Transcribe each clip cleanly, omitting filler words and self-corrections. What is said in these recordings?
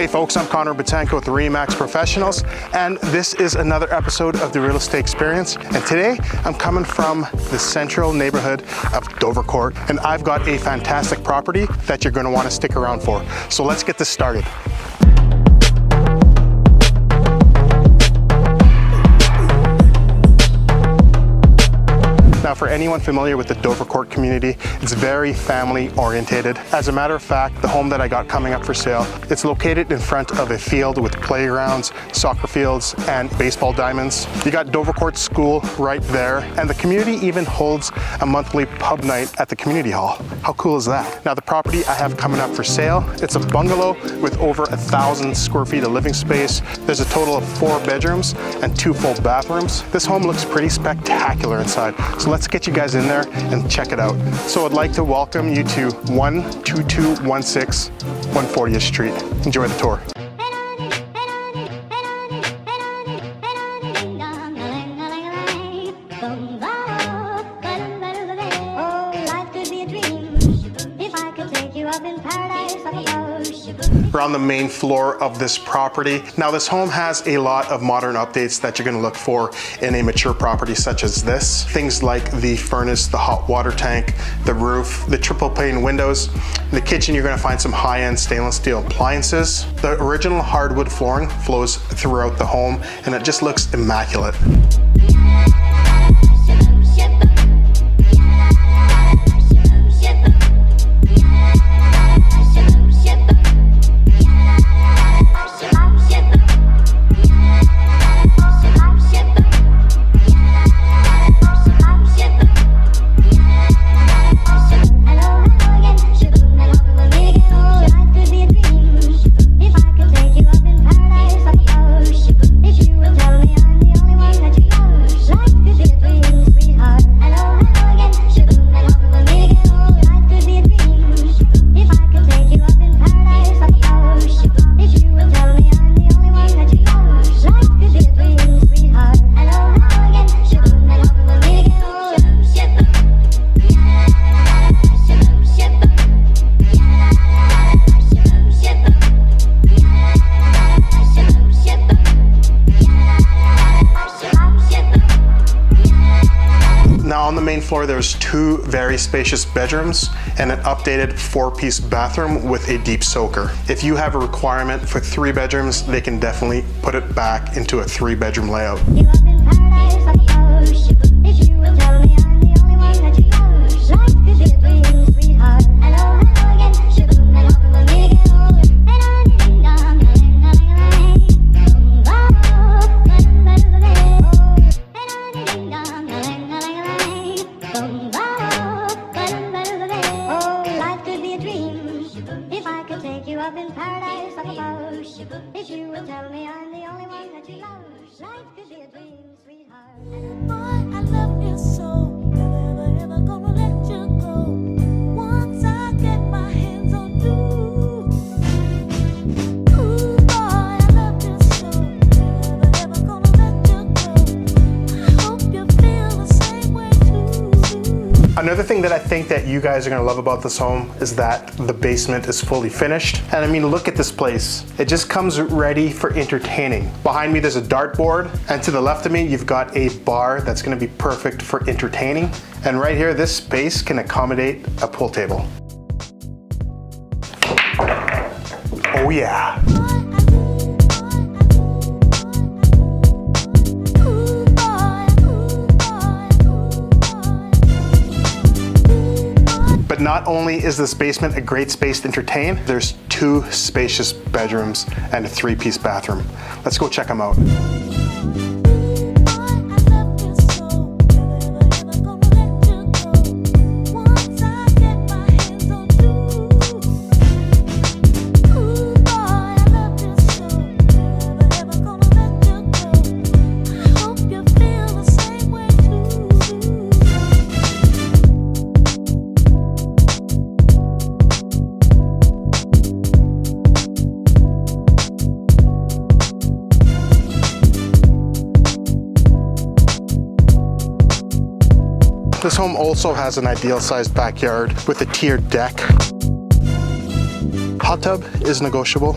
Hey folks, I'm Conrad Bitangcol with RE/MAX Professionals, and this is another episode of the Real Estate Experience. And today I'm coming from the central neighborhood of Dovercourt, and I've got a fantastic property that you're going to want to stick around for. So let's get this started. Now, for anyone familiar with the Dovercourt community, it's very family orientated. As a matter of fact, the home that I got coming up for sale, it's located in front of a field with playgrounds, soccer fields, and baseball diamonds. You got Dovercourt School right there, and the community even holds a monthly pub night at the community hall. How cool is that? Now, the property I have coming up for sale, it's a bungalow with over 1,000 square feet of living space. There's a total of 4 bedrooms and 2 full bathrooms. This home looks pretty spectacular inside. So let's get you guys in there and check it out. So I'd like to welcome you to 12216 140th Street. Enjoy the tour. We're on the main floor of this property. Now, this home has a lot of modern updates that you're going to look for in a mature property such as this. Things like the furnace, the hot water tank, the roof, the triple pane windows. In the kitchen, you're going to find some high-end stainless steel appliances. The original hardwood flooring flows throughout the home, and it just looks immaculate. On the main floor, there's 2 very spacious bedrooms and an updated 4-piece bathroom with a deep soaker. If you have a requirement for 3 bedrooms, they can definitely put it back into a 3-bedroom layout. Another thing that I think that you guys are gonna love about this home is that the basement is fully finished. And I mean, look at this place. It just comes ready for entertaining. Behind me, there's a dartboard, and to the left of me, you've got a bar that's gonna be perfect for entertaining. And right here, this space can accommodate a pool table. Oh yeah. But not only is this basement a great space to entertain, there's 2 spacious bedrooms and a 3-piece bathroom. Let's go check them out. This home also has an ideal sized backyard with a tiered deck. Hot tub is negotiable.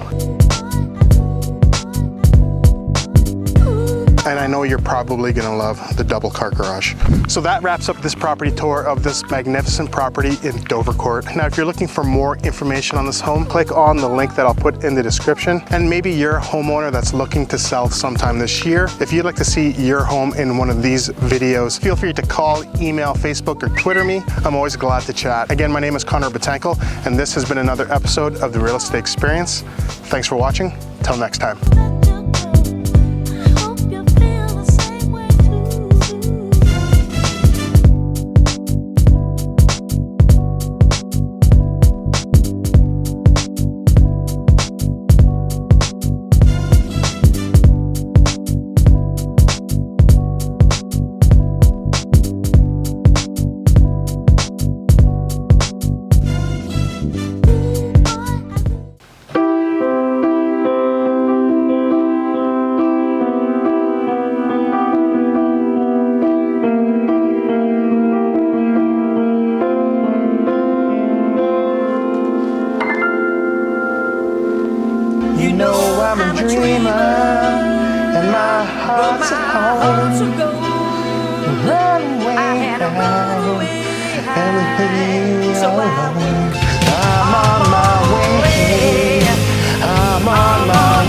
and I know you're probably gonna love the double car garage. So that wraps up this property tour of this magnificent property in Dovercourt. Now, if you're looking for more information on this home, click on the link that I'll put in the description. And maybe you're a homeowner that's looking to sell sometime this year. If you'd like to see your home in one of these videos, feel free to call, email, Facebook, or Twitter me. I'm always glad to chat. Again, my name is Conrad Bitangcol, and this has been another episode of The Real Estate Experience. Thanks for watching. Till next time. You know I'm a dreamer, and my heart's at home. Run away now, and with me alone. I'm on my way, I'm on my way.